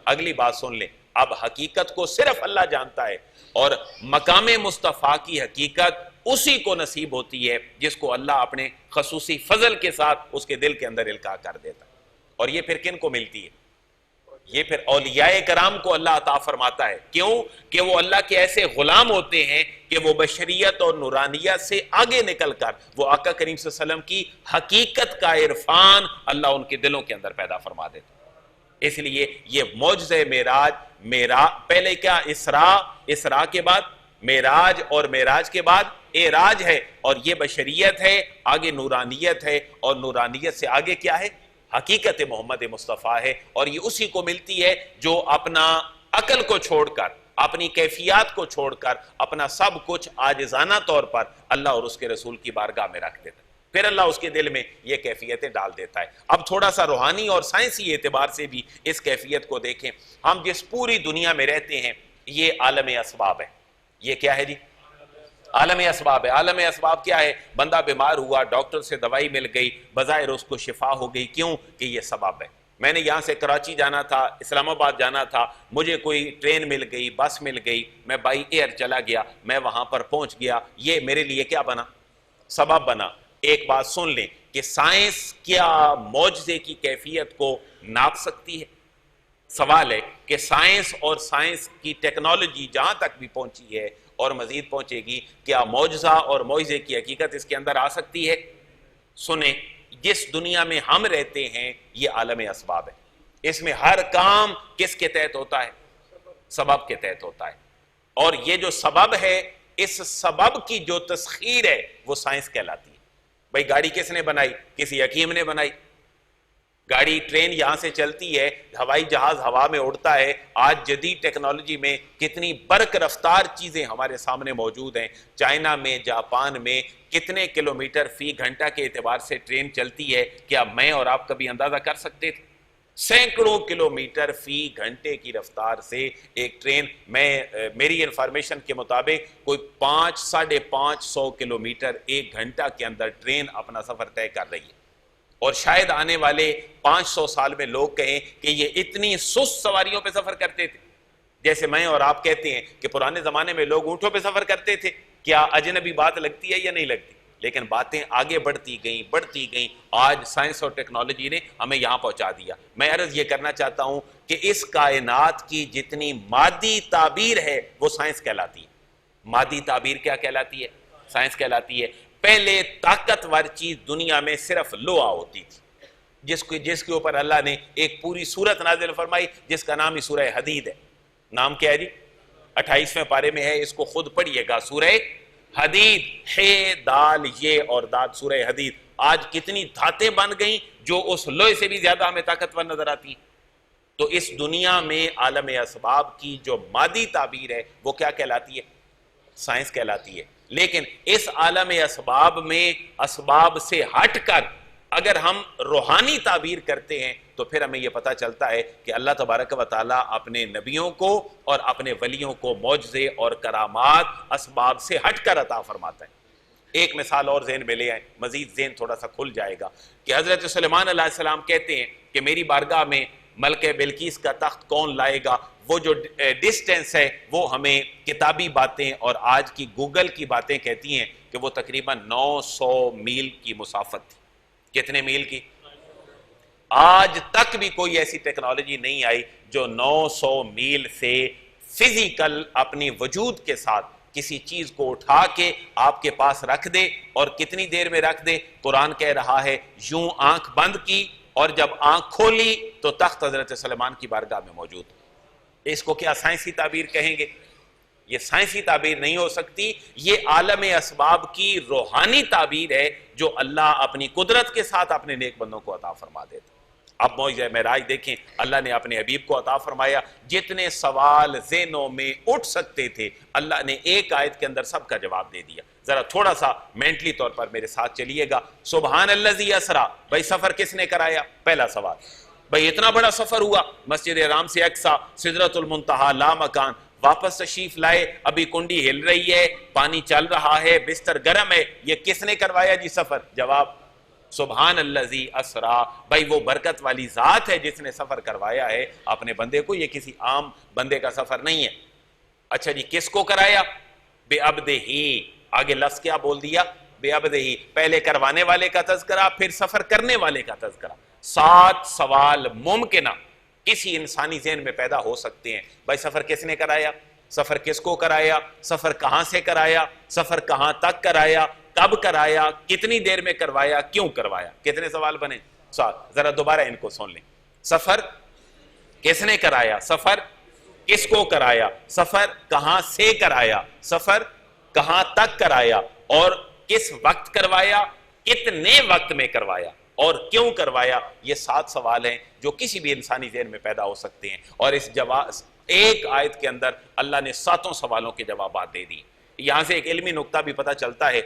اگلی بات سن لیں. اب حقیقت کو صرف اللہ جانتا ہے، اور مقام مصطفیٰ کی حقیقت اسی کو نصیب ہوتی ہے جس کو اللہ اپنے خصوصی فضل کے ساتھ اس کے دل کے اندر القاء کر دیتا ہے. اور یہ پھر کن کو ملتی ہے؟ یہ پھر اولیاء کرام کو اللہ عطا فرماتا ہے. کیوں؟ کہ وہ اللہ کے ایسے غلام ہوتے ہیں کہ وہ بشریت اور نورانیت سے آگے نکل کر وہ آقا کریم صلی اللہ علیہ وسلم کی حقیقت کا عرفان اللہ ان کے دلوں کے اندر پیدا فرما دیتا ہے. اس لیے یہ معجزہ معراج پہلے کیا؟ اسراء کے بعد معراج، اور معراج کے بعد اعراج ہے. اور یہ بشریت ہے، آگے نورانیت ہے، اور نورانیت سے آگے کیا ہے؟ حقیقت محمد مصطفیٰ ہے. اور یہ اسی کو ملتی ہے جو اپنا عقل کو چھوڑ کر، اپنی کیفیات کو چھوڑ کر، اپنا سب کچھ عاجزانہ طور پر اللہ اور اس کے رسول کی بارگاہ میں رکھ دیتا ہے. پھر اللہ اس کے دل میں یہ کیفیتیں ڈال دیتا ہے. اب تھوڑا سا روحانی اور سائنسی اعتبار سے بھی اس کیفیت کو دیکھیں. ہم جس پوری دنیا میں رہتے ہیں یہ عالم اسباب ہے. یہ کیا ہے جی؟ عالم اسباب ہے. عالم اسباب کیا ہے؟ بندہ بیمار ہوا، ڈاکٹر سے دوائی مل گئی، بظاہر اس کو شفا ہو گئی. کیوں؟ کہ یہ سبب ہے. میں نے یہاں سے کراچی جانا تھا، اسلام آباد جانا تھا، مجھے کوئی ٹرین مل گئی، بس مل گئی، میں بائی ایئر چلا گیا، میں وہاں پر پہنچ گیا. یہ میرے لیے کیا بنا؟ سبب بنا. ایک بات سن لیں کہ سائنس کیا معجزے کی کیفیت کو ناپ سکتی ہے؟ سوال ہے کہ سائنس اور سائنس کی ٹیکنالوجی جہاں تک بھی پہنچی ہے اور مزید پہنچے گی، کیا معجزہ اور معجزے کی حقیقت اس کے اندر آ سکتی ہے؟ سنیں، جس دنیا میں ہم رہتے ہیں یہ عالم اسباب ہے. اس میں ہر کام کس کے تحت ہوتا ہے؟ سبب کے تحت ہوتا ہے. اور یہ جو سبب ہے، اس سبب کی جو تسخیر ہے وہ سائنس کہلاتی ہے. بھئی گاڑی کس نے بنائی؟ کسی حکیم نے بنائی. گاڑی ٹرین یہاں سے چلتی ہے، ہوائی جہاز ہوا میں اڑتا ہے. آج جدید ٹیکنالوجی میں کتنی برق رفتار چیزیں ہمارے سامنے موجود ہیں. چائنا میں، جاپان میں کتنے کلومیٹر فی گھنٹہ کے اعتبار سے ٹرین چلتی ہے. کیا میں اور آپ کبھی اندازہ کر سکتے تھے؟ سینکڑوں کلومیٹر فی گھنٹے کی رفتار سے ایک ٹرین، میری انفارمیشن کے مطابق کوئی 500-550 کلومیٹر ایک گھنٹہ کے اندر ٹرین اپنا سفر طے کر رہی ہے. اور شاید آنے والے 500 سال میں لوگ کہیں کہ یہ اتنی سست سواریوں پہ سفر کرتے تھے. جیسے میں اور آپ کہتے ہیں کہ پرانے زمانے میں لوگ اونٹوں پہ سفر کرتے تھے. کیا اجنبی بات لگتی ہے یا نہیں لگتی؟ لیکن باتیں آگے بڑھتی گئیں. آج سائنس اور ٹیکنالوجی نے ہمیں یہاں پہنچا دیا. میں عرض یہ کرنا چاہتا ہوں کہ اس کائنات کی جتنی مادی تعبیر ہے وہ سائنس کہلاتی ہے. مادی تعبیر کیا کہلاتی ہے؟ سائنس کہلاتی ہے. پہلے طاقتور چیز دنیا میں صرف لوہا ہوتی تھی، جس کے اوپر اللہ نے ایک پوری سورت نازل فرمائی جس کا نام ہی سورہ حدید ہے. نام کیا ہے جی؟ 28ویں پارے میں ہے، اس کو خود پڑھیے گا. سورہ حدید، ہے دال یہ اور داد، سورہ حدید. آج کتنی دھاتیں بن گئیں جو اس لوہے سے بھی زیادہ ہمیں طاقتور نظر آتی ہیں. تو اس دنیا میں عالم اسباب کی جو مادی تعبیر ہے وہ کیا کہلاتی ہے؟ سائنس کہلاتی ہے. لیکن اس عالم اسباب میں اسباب سے ہٹ کر اگر ہم روحانی تعبیر کرتے ہیں تو پھر ہمیں یہ پتہ چلتا ہے کہ اللہ تبارک و تعالیٰ اپنے نبیوں کو اور اپنے ولیوں کو معجزے اور کرامات اسباب سے ہٹ کر عطا فرماتا ہے۔ ایک مثال اور ذہن میں لے آئیں، مزید ذہن تھوڑا سا کھل جائے گا، کہ حضرت سلیمان علیہ السلام کہتے ہیں کہ میری بارگاہ میں ملکہ بلقیس کا تخت کون لائے گا؟ وہ جو ڈسٹینس ہے وہ ہمیں کتابی باتیں اور آج کی گوگل کی باتیں کہتی ہیں کہ وہ تقریباً 900 میل کی مسافت تھی۔ کتنے میل کی؟ آج تک بھی کوئی ایسی ٹیکنالوجی نہیں آئی جو 900 میل سے فزیکل اپنی وجود کے ساتھ کسی چیز کو اٹھا کے آپ کے پاس رکھ دے، اور کتنی دیر میں رکھ دے۔ قرآن کہہ رہا ہے یوں آنکھ بند کی اور جب آنکھ کھولی تو تخت حضرت سلیمان کی بارگاہ میں موجود۔ اس کو کیا سائنسی تعبیر کہیں گے؟ یہ سائنسی تعبیر نہیں ہو سکتی، یہ عالم اسباب کی روحانی تعبیر ہے جو اللہ اپنی قدرت کے ساتھ اپنے نیک بندوں کو عطا فرما دیتا۔ اب معجزہ معراج دیکھیں، اللہ نے اپنے حبیب کو عطا فرمایا، جتنے سوال ذہنوں میں اٹھ سکتے تھے اللہ نے ایک آیت کے اندر سب کا جواب دے دیا۔ ذرا تھوڑا سا مینٹلی طور پر میرے ساتھ چلیے گا۔ سبحان الذی اسرا، بھائی سفر کس نے کرایا؟ پہلا سوال، بھائی اتنا بڑا سفر ہوا، مسجد حرام سے اقصی، سدرۃ المنتہا، لامکان، واپس تشریف لائے، ابھی کنڈی ہل رہی ہے، پانی چل رہا ہے، بستر گرم ہے، یہ کس نے کروایا جی سفر؟ جواب سبحان الذی اسرا، بھائی وہ برکت والی ذات ہے جس نے سفر کروایا ہے اپنے بندے کو، یہ کسی عام بندے کا سفر نہیں ہے۔ اچھا جی کس کو کرایا؟ بے عبدہی، آگے لفظ کیا بول دیا؟ بے عبدہی، پہلے کروانے والے کا تذکرہ، پھر سفر کرنے والے کا تذکرہ۔ 7 سوال ممکنہ کسی انسانی ذہن میں پیدا ہو سکتے ہیں، بھائی سفر کس نے کرایا؟ سفر کس کو کرایا؟ سفر کہاں سے کرایا؟ سفر کہاں تک کرایا؟ کب کرایا؟ کتنی دیر میں کروایا؟ کیوں کروایا؟ کتنے سوال بنے؟ 7۔ ذرا دوبارہ ان کو سن لیں۔ سفر کس نے کرایا؟ سفر کس کو کرایا؟ سفر کہاں سے کرایا؟ سفر کہاں تک کرایا؟ اور کس وقت کروایا؟ کتنے وقت میں کروایا؟ اور کیوں کروایا؟ یہ 7 سوال ہیں جو کسی بھی انسانی ذہن میں پیدا ہو سکتے ہیں، اور اس ایک آیت کے اندر اللہ نے 7 سوالوں کے جوابات دے دی۔ یہاں سے ایک علمی نقطہ بھی پتہ چلتا ہے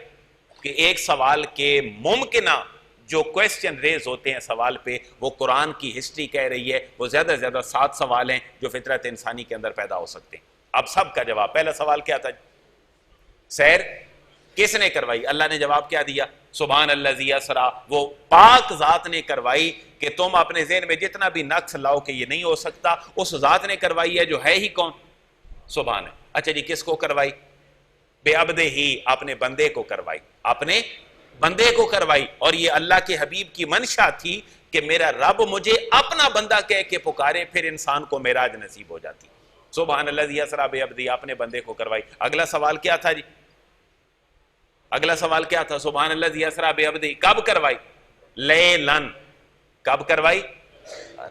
کہ ایک سوال کے ممکنہ جو کویسچن ریز ہوتے ہیں سوال پہ، وہ قرآن کی ہسٹری کہہ رہی ہے وہ زیادہ سے زیادہ 7 سوال ہیں جو فطرت انسانی کے اندر پیدا ہو سکتے ہیں۔ اب سب کا جواب، پہلا سوال کیا تھا؟ سیر کس نے کروائی؟ اللہ نے جواب کیا دیا؟ سبحان الذی اسرا، وہ پاک ذات نے کروائی، کہ تم اپنے ذہن میں جتنا بھی نقص لاؤ کہ یہ نہیں ہو سکتا، اس ذات نے کروائی ہے جو ہے ہی کون؟ سبحان ہے۔ اچھا جی کس کو کروائی؟ بے عبدہی، اپنے بندے کو کروائی، اپنے بندے کو کروائی، اور یہ اللہ کے حبیب کی منشا تھی کہ میرا رب مجھے اپنا بندہ کہہ کے پکارے، پھر انسان کو معراج نصیب ہو جاتی۔ سبحان الذی اسرا بے عبدہی، اپنے بندے کو کروائی۔ اگلا سوال کیا تھا جی؟ اگلا سوال کیا تھا؟ سبحان الذی اسرا بے عبدہی، کب کروائی؟ لیلن، کب کروائی؟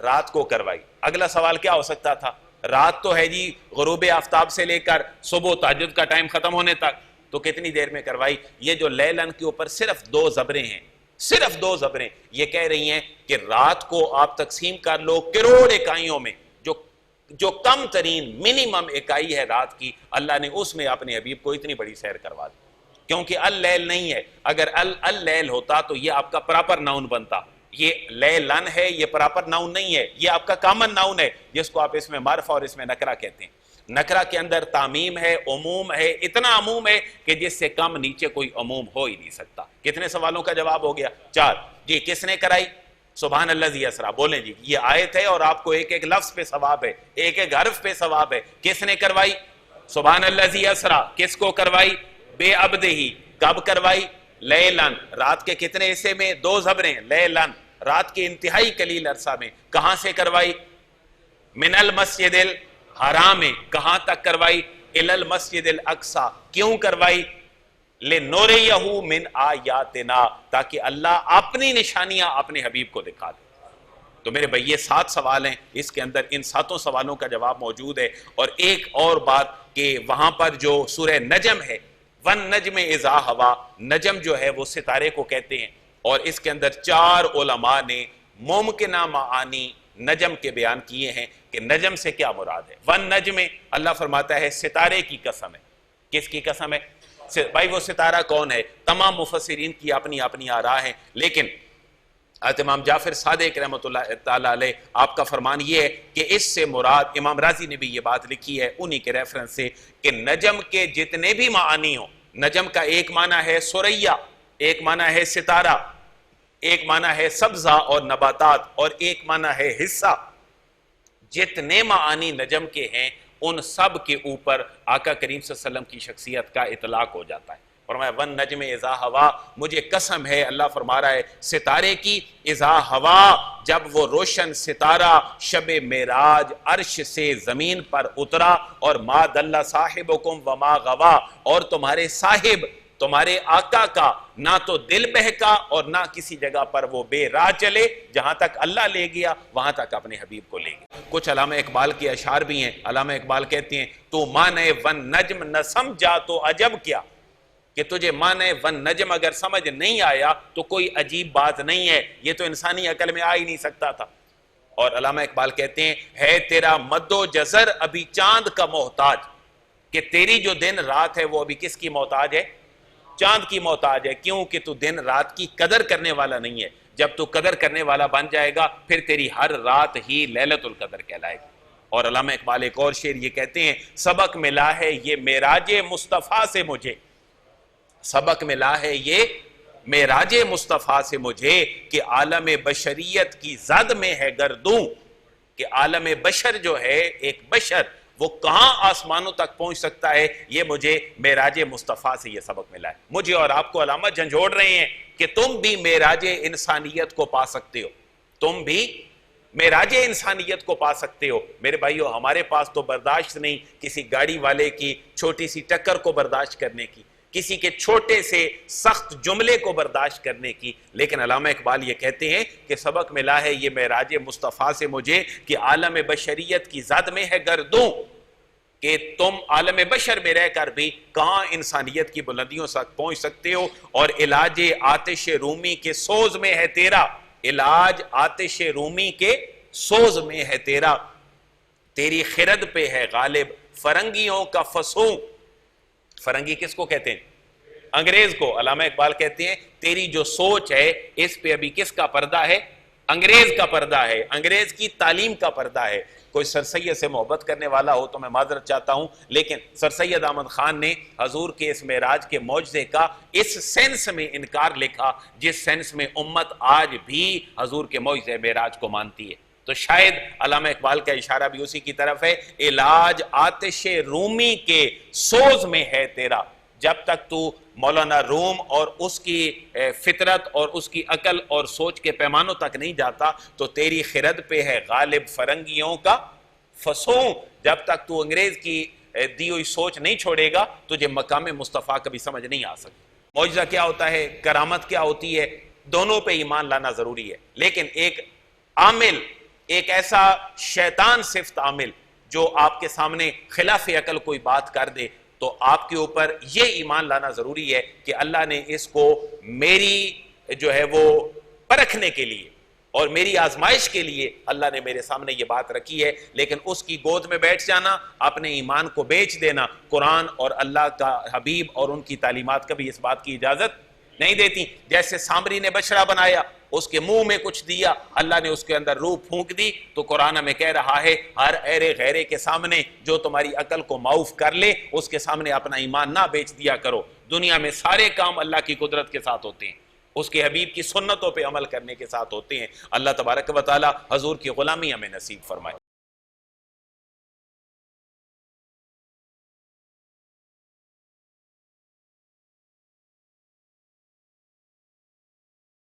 رات کو کروائی۔ اگلا سوال کیا ہو سکتا تھا؟ رات تو ہے جی غروب آفتاب سے لے کر صبح تہجد کا ٹائم ختم ہونے تک، تو کتنی دیر میں کروائی؟ یہ جو لیلن کے اوپر صرف 2 زبریں ہیں، صرف 2 زبریں، یہ کہہ رہی ہیں کہ رات کو آپ تقسیم کر لو کروڑ اکائیوں میں، جو کم ترین منیمم اکائی ہے رات کی، اللہ نے اس میں اپنے حبیب کو اتنی بڑی سیر کروا دی۔ کیونکہ اللیل نہیں ہے، اگر اللیل ہوتا تو یہ آپ کا پراپر ناؤن بنتا، یہ لیلن ہے، یہ پراپر ناؤن نہیں ہے، یہ آپ کا کامن ناؤن ہے جس کو آپ اس میں معرفہ اور اس میں نکرہ کہتے ہیں۔ نکرہ کے اندر تعمیم ہے، عموم ہے، اتنا عموم ہے کہ جس سے کم نیچے کوئی عموم ہو ہی نہیں سکتا۔ کتنے سوالوں کا جواب ہو گیا؟ 4۔ جی کس نے کرائی؟ سبحان الذی اسرا، بولیں جی، یہ آیت ہے اور آپ کو ایک ایک لفظ پہ ثواب ہے، ایک ایک حرف پہ ثواب ہے۔ کس نے کروائی؟ سبحان الذی اسرا، کس کو کروائی؟ بے عبدہی، کب کروائی؟ لیلن، رات کے کتنے حصے میں؟ 2 زبریں، لیلن، رات کے انتہائی قلیل عرصہ میں۔ کہاں سے کروائی؟ من المسجد الحرام، کہاں تک کروائی؟ الی المسجد الاقصی، کیوں کروائی؟ لنوریہ من آیاتنا، تاکہ اللہ اپنی نشانیاں اپنے حبیب کو دکھا دے۔ تو میرے بھائی یہ 7 سوال ہیں، اس کے اندر ان 7 سوالوں کا جواب موجود ہے۔ اور ایک اور بات کہ وہاں پر جو سورہ نجم ہے، وَالنَّجْمِ إِذَا هَوَىٰ، نجم جو ہے وہ ستارے کو کہتے ہیں، اور اس کے اندر 4 علماء نے ممکنہ معانی نجم کے بیان کیے ہیں کہ نجم سے کیا مراد ہے۔ وَالنَّجْمِ، اللہ فرماتا ہے ستارے کی قسم ہے۔ کس کی قسم ہے؟ بھائی وہ ستارہ کون ہے؟ تمام مفسرین کی اپنی اپنی آراء ہیں، لیکن امام جعفر صادق رحمۃ اللہ تعالیٰ علیہ آپ کا فرمان یہ ہے کہ اس سے مراد، امام رازی نے بھی یہ بات لکھی ہے انہی کے ریفرنس سے، کہ نجم کے جتنے بھی معانی ہوں، نجم کا ایک معنی ہے سریا، ایک معنی ہے ستارہ، ایک معنی ہے سبزہ اور نباتات، اور ایک معنی ہے حصہ، جتنے معانی نجم کے ہیں ان سب کے اوپر آقا کریم صلی اللہ علیہ وسلم کی شخصیت کا اطلاق ہو جاتا ہے۔ فرمایا ون نجم اذا ہوا، مجھے قسم ہے، اللہ فرما رہا ہے ستارے کی، اذا ہوا جب وہ روشن ستارہ شب معراج عرش سے زمین پر اترا، اور ما دل صاحبکم وما غوا، اور تمہارے صاحب تمہارے آقا کا نہ تو دل بہکا اور نہ کسی جگہ پر وہ بے راہ چلے، جہاں تک اللہ لے گیا وہاں تک اپنے حبیب کو لے گیا۔ کچھ علامہ اقبال کے اشعار بھی ہیں، علامہ اقبال کہتے ہیں تو معنی ون نجم نہ سمجھا تو عجب کیا، کہ تجھے معنی ون نجم اگر سمجھ نہیں آیا تو کوئی عجیب بات نہیں ہے، یہ تو انسانی عقل میں آ ہی نہیں سکتا تھا۔ اور علامہ اقبال کہتے ہیں ہے تیرا مد و جزر ابھی چاند کا محتاج، کہ تیری جو دن رات ہے وہ ابھی کس کی محتاج ہے؟ چاند کی محتاج ہے۔ کیوں کہ تو دن رات کی قدر کرنے والا نہیں ہے، جب تو قدر کرنے والا بن جائے گا پھر تیری ہر رات ہی لیلۃ القدر کہلائے گی۔ اور علامہ اقبال ایک اور شعر یہ کہتے ہیں سبق ملا ہے یہ معراج مصطفیٰ سے مجھے، سبق ملا ہے یہ معراج مصطفیٰ سے مجھے، کہ عالم بشریت کی زد میں ہے گردوں، کہ عالم بشر جو ہے ایک بشر وہ کہاں آسمانوں تک پہنچ سکتا ہے، یہ مجھے معراج مصطفیٰ سے یہ سبق ملا ہے۔ مجھے اور آپ کو علامہ جھنجھوڑ رہے ہیں کہ تم بھی معراج انسانیت کو پا سکتے ہو، تم بھی معراج انسانیت کو پا سکتے ہو۔ میرے بھائیو ہمارے پاس تو برداشت نہیں کسی گاڑی والے کی چھوٹی سی ٹکر کو برداشت کرنے کی، کسی کے چھوٹے سے سخت جملے کو برداشت کرنے کی، لیکن علامہ اقبال یہ کہتے ہیں کہ سبق ملا ہے یہ معراج مصطفیٰ سے مجھے، کہ عالم بشریت کی زد میں ہے گردوں، کہ تم عالم بشر میں رہ کر بھی کہاں انسانیت کی بلندیوں تک پہنچ سکتے ہو، اور علاج آتش رومی کے سوز میں ہے تیرا، علاج آتش رومی کے سوز میں ہے تیرا، تیری خرد پہ ہے غالب فرنگیوں کا فسوں، فرنگی کس کو کہتے ہیں؟ انگریز کو۔ علامہ اقبال کہتے ہیں تیری جو سوچ ہے اس پہ ابھی کس کا پردہ ہے؟ انگریز کا پردہ ہے، انگریز کی تعلیم کا پردہ ہے۔ کوئی سر سید سے محبت کرنے والا ہو تو میں معذرت چاہتا ہوں، لیکن سر سید احمد خان نے حضور کے اس معراج کے معجزے کا اس سینس میں انکار لکھا جس سینس میں امت آج بھی حضور کے معجزے معراج کو مانتی ہے۔ تو شاید علامہ اقبال کا اشارہ بھی اسی کی طرف ہے، علاج آتش رومی کے سوز میں ہے تیرا، جب تک تو مولانا روم اور اس کی فطرت اور اس کی عقل اور سوچ کے پیمانوں تک نہیں جاتا تو تیری خرد پہ ہے غالب فرنگیوں کا فسوں، جب تک تو انگریز کی دی ہوئی سوچ نہیں چھوڑے گا تجھے مقام مصطفیٰ کبھی سمجھ نہیں آ سکتی۔ معجزہ کیا ہوتا ہے، کرامت کیا ہوتی ہے، دونوں پہ ایمان لانا ضروری ہے، لیکن ایک عامل، ایک ایسا شیطان صفت عامل جو آپ کے سامنے خلاف عقل کوئی بات کر دے تو آپ کے اوپر یہ ایمان لانا ضروری ہے کہ اللہ نے اس کو میری جو ہے وہ پرکھنے کے لیے اور میری آزمائش کے لیے اللہ نے میرے سامنے یہ بات رکھی ہے، لیکن اس کی گود میں بیٹھ جانا، اپنے ایمان کو بیچ دینا، قرآن اور اللہ کا حبیب اور ان کی تعلیمات کبھی اس بات کی اجازت نہیں دیتی۔ جیسے سامری نے بچڑا بنایا، اس کے منہ میں کچھ دیا، اللہ نے اس کے اندر روح پھونک دی، تو قرآن میں کہہ رہا ہے ہر ایرے غیرے کے سامنے جو تمہاری عقل کو معاف کر لے اس کے سامنے اپنا ایمان نہ بیچ دیا کرو۔ دنیا میں سارے کام اللہ کی قدرت کے ساتھ ہوتے ہیں، اس کے حبیب کی سنتوں پہ عمل کرنے کے ساتھ ہوتے ہیں۔ اللہ تبارک و تعالی حضور کی غلامی ہمیں نصیب فرمائے۔